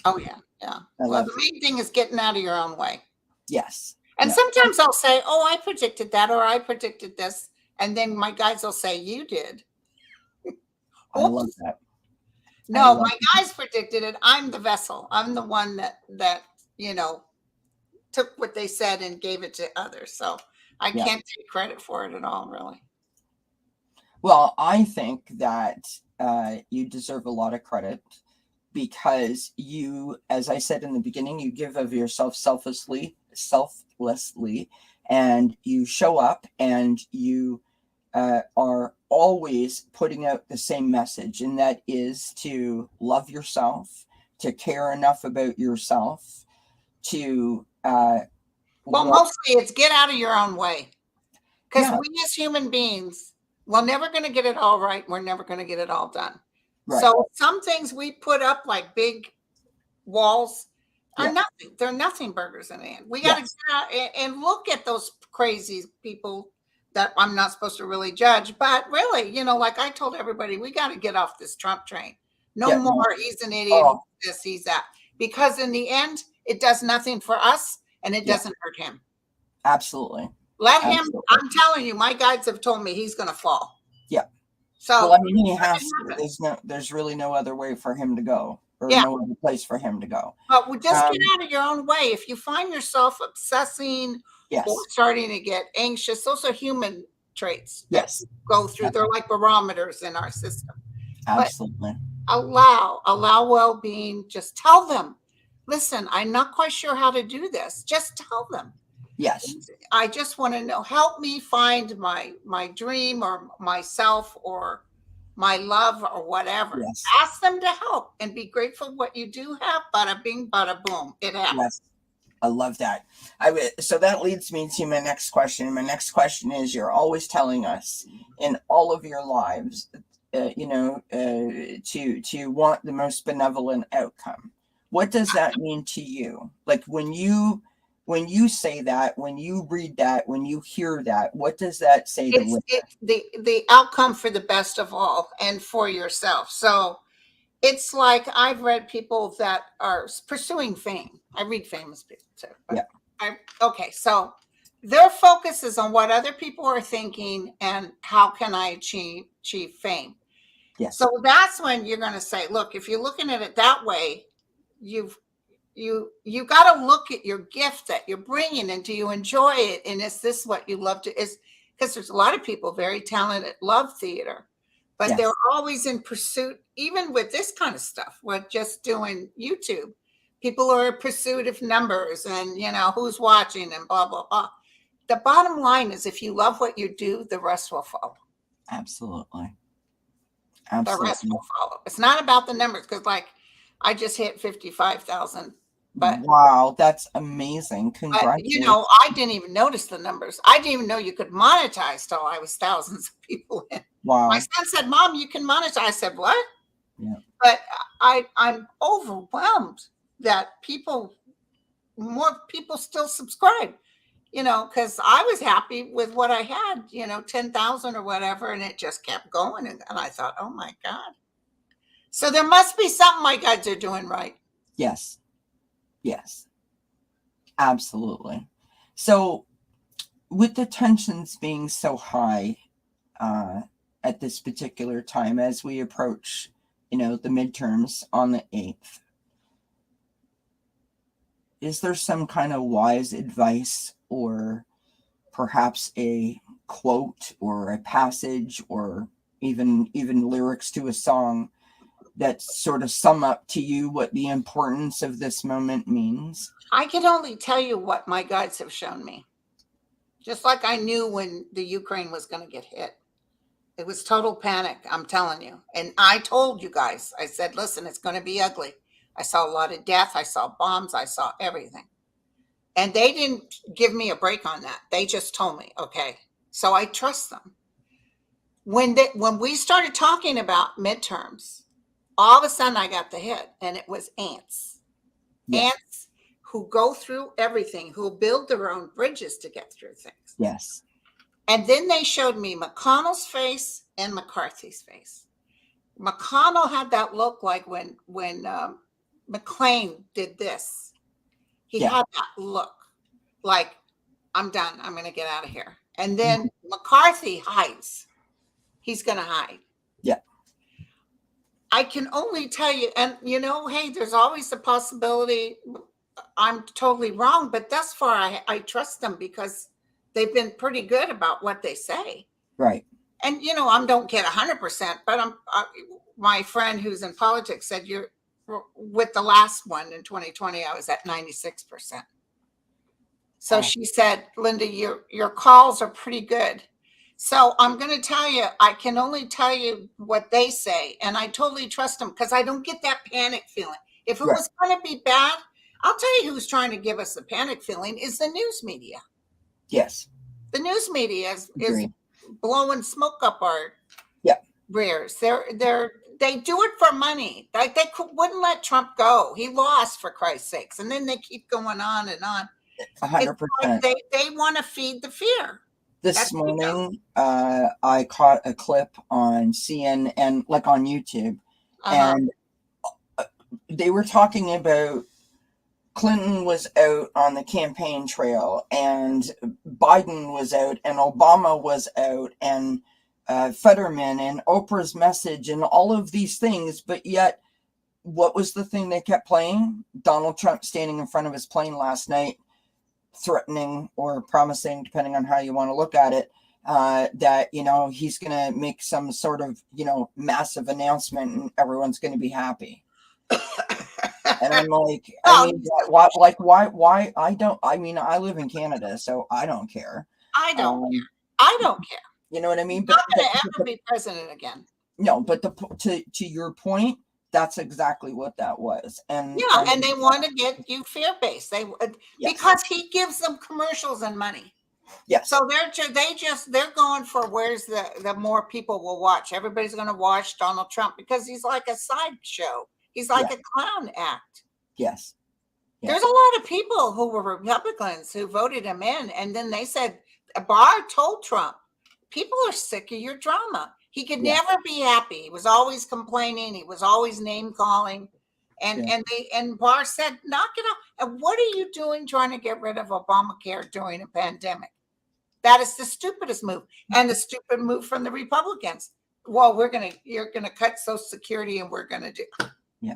Oh yeah. Yeah. Well, the main thing is getting out of your own way.
Yes.
And sometimes I'll say, oh, I predicted that, or I predicted this. And then my guides will say, you did.
I love that.
No, my guys predicted it. I'm the vessel. I'm the one that took what they said and gave it to others. So I can't take credit for it at all, really.
Well, I think that you deserve a lot of credit because you, as I said in the beginning, you give of yourself selflessly, and you show up and you are always putting out the same message, and that is to love yourself, to care enough about yourself, to
mostly it's get out of your own way, because we as human beings, we're never going to get it all right. We're never going to get it all done. So some things we put up like big walls are nothing. They're nothing burgers in the end. We got to get out and look at those crazy people that I'm not supposed to really judge, but really, like I told everybody, we got to get off this Trump train. No more. He's an idiot. He's this, he's that. Because in the end, it does nothing for us and it doesn't hurt him.
Absolutely.
Let him. I'm telling you, my guides have told me he's going to fall.
Yeah.
So
well, I mean, he has to. There's really no other way for him to go, or no other place for him to go.
But just get out of your own way. If you find yourself obsessing or starting to get anxious, those are human traits that go through. They're like barometers in our system.
Absolutely.
But allow well-being. Just tell them, listen, I'm not quite sure how to do this. Just tell them.
Yes.
I just want to know, help me find my dream or myself or my love or whatever.
Yes.
Ask them to help and be grateful what you do have. Bada bing, bada boom. It happens.
Yes. I love that. So that leads me to my next question. My next question is, you're always telling us in all of your lives, to want the most benevolent outcome. What does that mean to you? Like when you say that, when you read that, when you hear that, what does that say to Linda?
It's the outcome for the best of all and for yourself. So it's like I've read people that are pursuing fame. I read famous people too. Okay, so their focus is on what other people are thinking and how can I achieve fame.
Yes.
So that's when you're going to say, look, if you're looking at it that way, you got to look at your gift that you're bringing, and do you enjoy it? And is this what you love to? Is because there's a lot of people very talented, love theater, but
Yes.
they're always in pursuit, even with this kind of stuff, with just doing YouTube. People are in pursuit of numbers and, who's watching and blah, blah, blah. The bottom line is if you love what you do, the rest will follow.
Absolutely.
The rest will follow. It's not about the numbers because, like, I just hit 55,000. But
wow, that's amazing. Congratulations.
But, I didn't even notice the numbers. I didn't even know you could monetize till I was thousands of people in.
Wow.
My son said, Mom, you can monetize. I said, what?
Yeah.
But I'm overwhelmed that more people still subscribe, because I was happy with what I had, 10,000 or whatever, and it just kept going. And I thought, oh my God. So there must be something my guys are doing right.
Yes. Yes. Absolutely. So with the tensions being so high at this particular time as we approach, the midterms on the 8th, is there some kind of wise advice or perhaps a quote or a passage or even lyrics to a song that sort of sum up to you what the importance of this moment means?
I can only tell you what my guides have shown me. Just like I knew when the Ukraine was going to get hit. It was total panic, I'm telling you. And I told you guys, I said, listen, it's going to be ugly. I saw a lot of death. I saw bombs. I saw everything. And they didn't give me a break on that. They just told me, okay. So I trust them. When we started talking about midterms, all of a sudden I got the hit, and it was ants.
Yes.
Ants who go through everything, who build their own bridges to get through things.
Yes.
And then they showed me McConnell's face and McCarthy's face. McConnell had that look like when McLean did this. He had that look like, I'm done. I'm going to get out of here. And then McCarthy hides. He's going to hide.
Yeah.
I can only tell you, and hey, there's always the possibility I'm totally wrong, but thus far I trust them because they've been pretty good about what they say.
Right.
And, I don't get 100%, but my friend who's in politics said with the last one in 2020, I was at 96%. So she said, Linda, your calls are pretty good. So I'm going to tell you, I can only tell you what they say. And I totally trust them because I don't get that panic feeling. If it was going to be bad, I'll tell you who's trying to give us the panic feeling is the news media.
Yes.
The news media is blowing smoke up our rears. They do it for money. Like they wouldn't let Trump go. He lost, for Christ's sakes. And then they keep going on and on.
100%.
Like they want to feed the fear.
This morning, I caught a clip on CNN, like on YouTube, and they were talking about Clinton was out on the campaign trail, and Biden was out, and Obama was out, and Fetterman, and Oprah's message, and all of these things. But yet, what was the thing they kept playing? Donald Trump standing in front of his plane last night, threatening or promising, depending on how you want to look at it, that, he's going to make some sort of, massive announcement and everyone's going to be happy. And I'm like, I
Oh,
mean, why, I mean, I live in Canada, so I don't care.
I don't
Um,
care. I don't care.
you know what I mean?
Not going to ever be president again.
No, but to your point, that's exactly what that was. And
they want to get you fear-based.
yes.
Because he gives them commercials and money.
Yes.
So they're going for where's the more people will watch. Everybody's going to watch Donald Trump because he's like a sideshow. He's like a clown act.
Yes.
There's a lot of people who were Republicans who voted him in, and then they said, Barr told Trump, people are sick of your drama. He could never be happy. He was always complaining. He was always name calling. And Barr said, knock it off. And what are you doing trying to get rid of Obamacare during a pandemic? That is the stupidest move, and the stupid move from the Republicans. Well, you're gonna cut Social Security, and we're gonna do.
Yeah.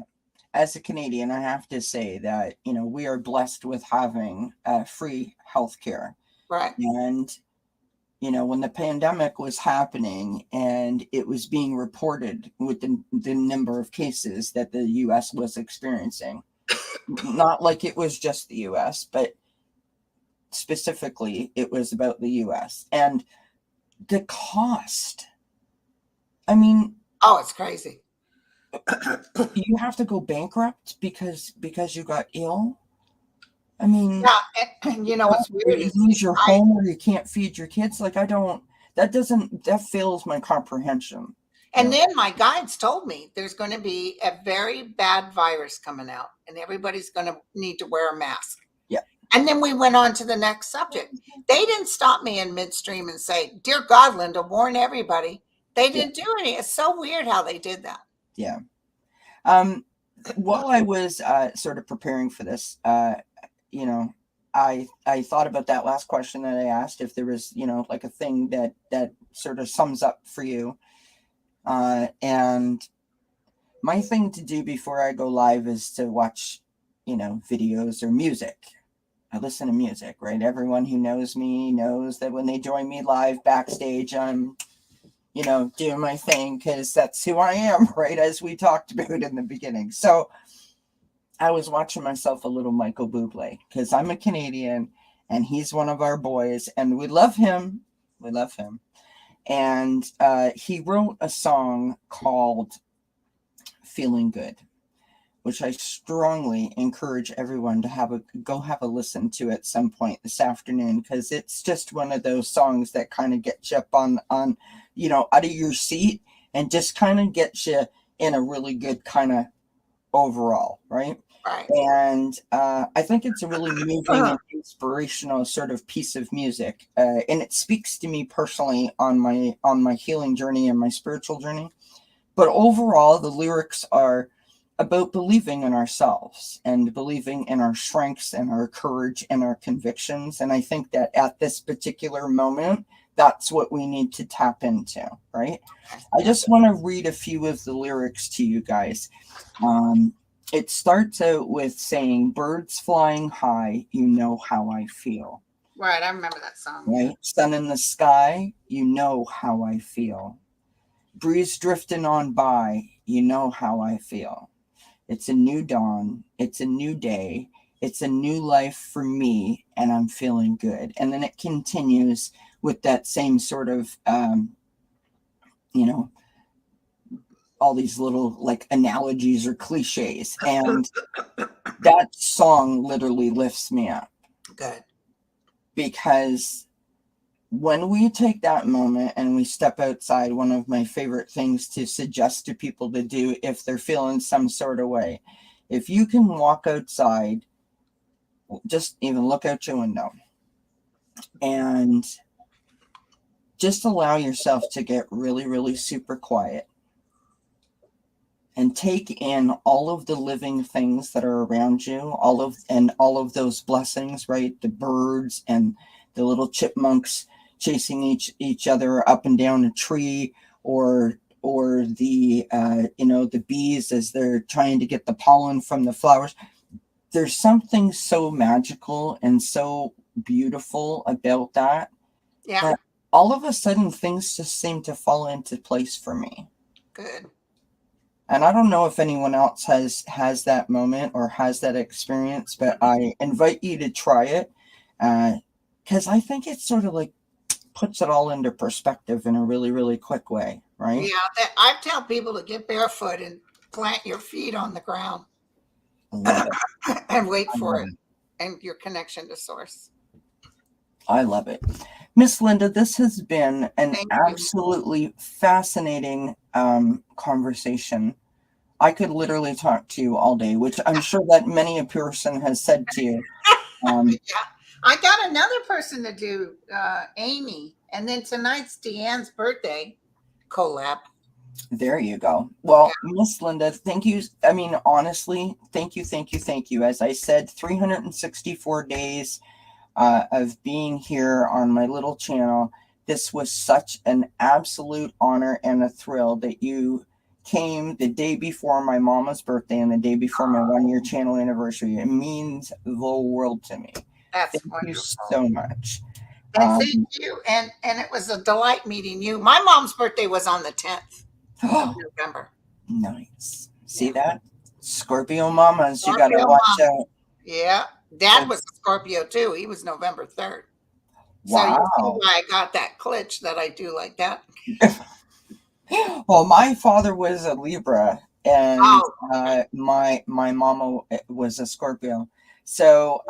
As a Canadian, I have to say that, you know, we are blessed with having free health care.
Right.
And, you know, when the pandemic was happening and it was being reported with the number of cases that the U.S. was experiencing, not like it was just the U.S., but specifically it was about the U.S. and the cost. I mean,
oh, it's crazy.
You have to go bankrupt because you got ill. I mean,
and you know what's weird
you
is
lose your home or you can't feed your kids. Like that fails my comprehension.
And then my guides told me there's going to be a very bad virus coming out, and everybody's going to need to wear a mask.
Yeah.
And then we went on to the next subject. They didn't stop me in midstream and say, "Dear God, Linda, warn everybody." They didn't do any. It's so weird how they did that.
Yeah. While I was sort of preparing for this, you know, I thought about that last question that I asked, if there was, you know, like a thing that sort of sums up for you. And my thing to do before I go live is to watch, you know, videos or music. I listen to music, right? Everyone who knows me knows that when they join me live backstage, I'm, you know, doing my thing because that's who I am, right? As we talked about in the beginning. So I was watching myself a little Michael Bublé because I'm a Canadian and he's one of our boys and we love him. We love him. And he wrote a song called Feeling Good, which I strongly encourage everyone to go have a listen to at some point this afternoon, because it's just one of those songs that kind of gets you up on, you know, out of your seat and just kind of gets you in a really good kind of overall, right?
Right.
And I think it's a really moving and inspirational sort of piece of music, and it speaks to me personally on my healing journey and my spiritual journey. But overall, the lyrics are about believing in ourselves and believing in our strengths and our courage and our convictions. And I think that at this particular moment, that's what we need to tap into, right? I just want to read a few of the lyrics to you guys. It starts out with saying, birds flying high, you know how I feel.
Right, I remember that song.
Right? Sun in the sky, you know how I feel. Breeze drifting on by, you know how I feel. It's a new dawn, it's a new day, it's a new life for me, and I'm feeling good. And then it continues with that same sort of, you know, all these little like analogies or cliches. And that song literally lifts me up.
Good.
Because when we take that moment and we step outside, one of my favorite things to suggest to people to do if they're feeling some sort of way, if you can walk outside, just even look out your window and just allow yourself to get really, really super quiet and take in all of the living things that are around you, all of those blessings, right? The birds and the little chipmunks chasing each other up and down a tree, or the the bees as they're trying to get the pollen from the flowers. There's something so magical and so beautiful about that.
Yeah.
That all of a sudden things just seem to fall into place for me.
Good.
And I don't know if anyone else has that moment or has that experience, but I invite you to try it, because I think it sort of like puts it all into perspective in a really, really quick way, right?
Yeah, that I tell people to get barefoot and plant your feet on the ground
I love it.
and wait
I
for
love
it
it.
and your connection to source.
I love it. Miss Linda, this has been an
Thank you.
absolutely fascinating conversation. I could literally talk to you all day, which I'm sure that many a person has said to you. Um,
Yeah. I got another person to do, Amy. And then tonight's Deanne's birthday collab.
there you go.
Yeah.
Well, Miss Linda, thank you. I mean, honestly, thank you, thank you, thank you. As I said, 364 days of being here on my little channel. This was such an absolute honor and a thrill that you came the day before my mama's birthday and the day before my 1 year channel anniversary. It means the world to me.
That's
Thank you
wonderful.
so much.
And thank you. And it was a delight meeting you. My mom's birthday was on the 10th of November.
Nice. See
Yeah.
that? Scorpio mamas, you got to
Scorpio
watch
mom.
out.
Yeah. Dad was a Scorpio too. He was November 3rd. So you see
Wow.
why I got that glitch that I do like that.
Well, my father was a Libra, and
Oh,
my mama was a Scorpio. So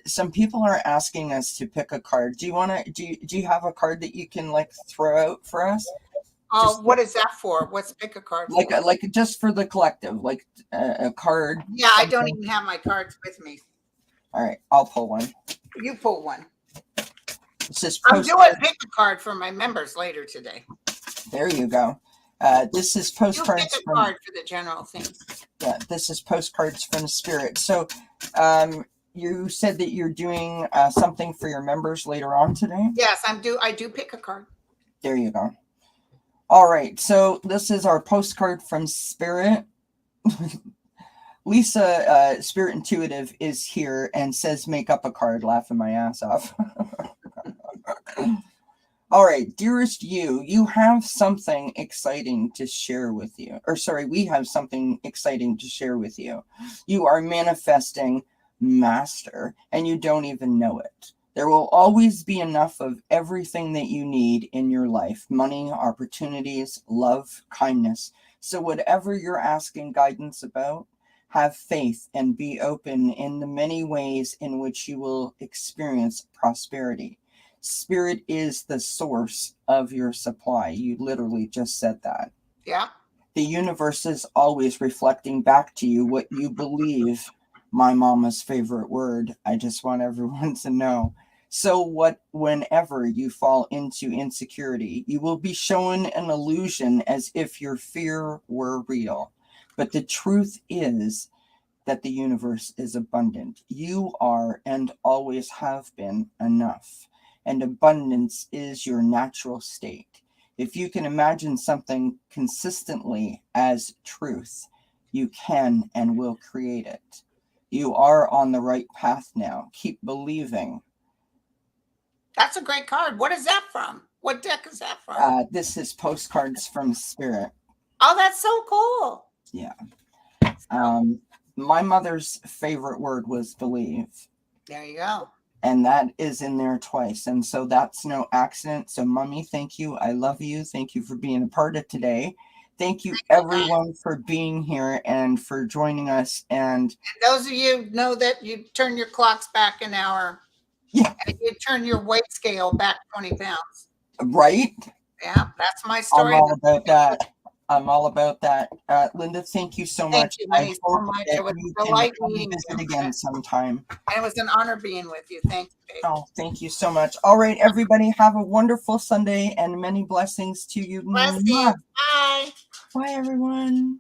some people are asking us to pick a card. Do you want to? Do you have a card that you can like throw out for us?
oh,
Just
what is that for? What's pick a card
like
for?
like just for the collective, like a card.
Yeah, I don't
Something.
even have my cards with me.
All right, I'll pull one.
You pull one.
This is
I'm doing
postcard.
pick a card for my members later today.
There you go. This is
You
postcards
pick a
from.
card for the general things.
Yeah, this is postcards from spirit. So you said that you're doing something for your members later on today.
Yes, I do pick a card.
There you go. All right, so this is our postcard from spirit. Lisa, Spirit Intuitive, is here and says make up a card, laughing my ass off. All right, dearest you have something exciting to share with you. Or sorry, we have something exciting to share with you. You are manifesting master and you don't even know it. There will always be enough of everything that you need in your life: money, opportunities, love, kindness. So whatever you're asking guidance about, have faith and be open in the many ways in which you will experience prosperity. Spirit is the source of your supply. You literally just said that.
Yeah.
The universe is always reflecting back to you what you believe. My mama's favorite word. I just want everyone to know. So whenever you fall into insecurity, you will be shown an illusion as if your fear were real. But the truth is that the universe is abundant. You are and always have been enough. And abundance is your natural state. If you can imagine something consistently as truth, you can and will create it. You are on the right path now. Keep believing.
That's a great card. What is that from? What deck is that from?
This is postcards from spirit.
Oh, that's so cool.
Yeah. My mother's favorite word was believe.
There you go.
And that is in there twice. And so that's no accident. So, Mummy, thank you. I love you. Thank you for being a part of today. Thank you, everyone, for being here and for joining us. And
those of you know that you turn your clocks back an hour.
Yeah.
And you turn your weight scale back 20 pounds.
Right?
Yeah, that's my story.
I'm all about that. I'm all about that. Linda, thank you so much.
Thank you, so much. It was a delight meeting
visit
you.
again sometime.
And it was an honor being with you. Thank you, babe.
Oh, thank you so much. All right, everybody, have a wonderful Sunday and many blessings to you.
Blessings. Bye.
Bye, everyone.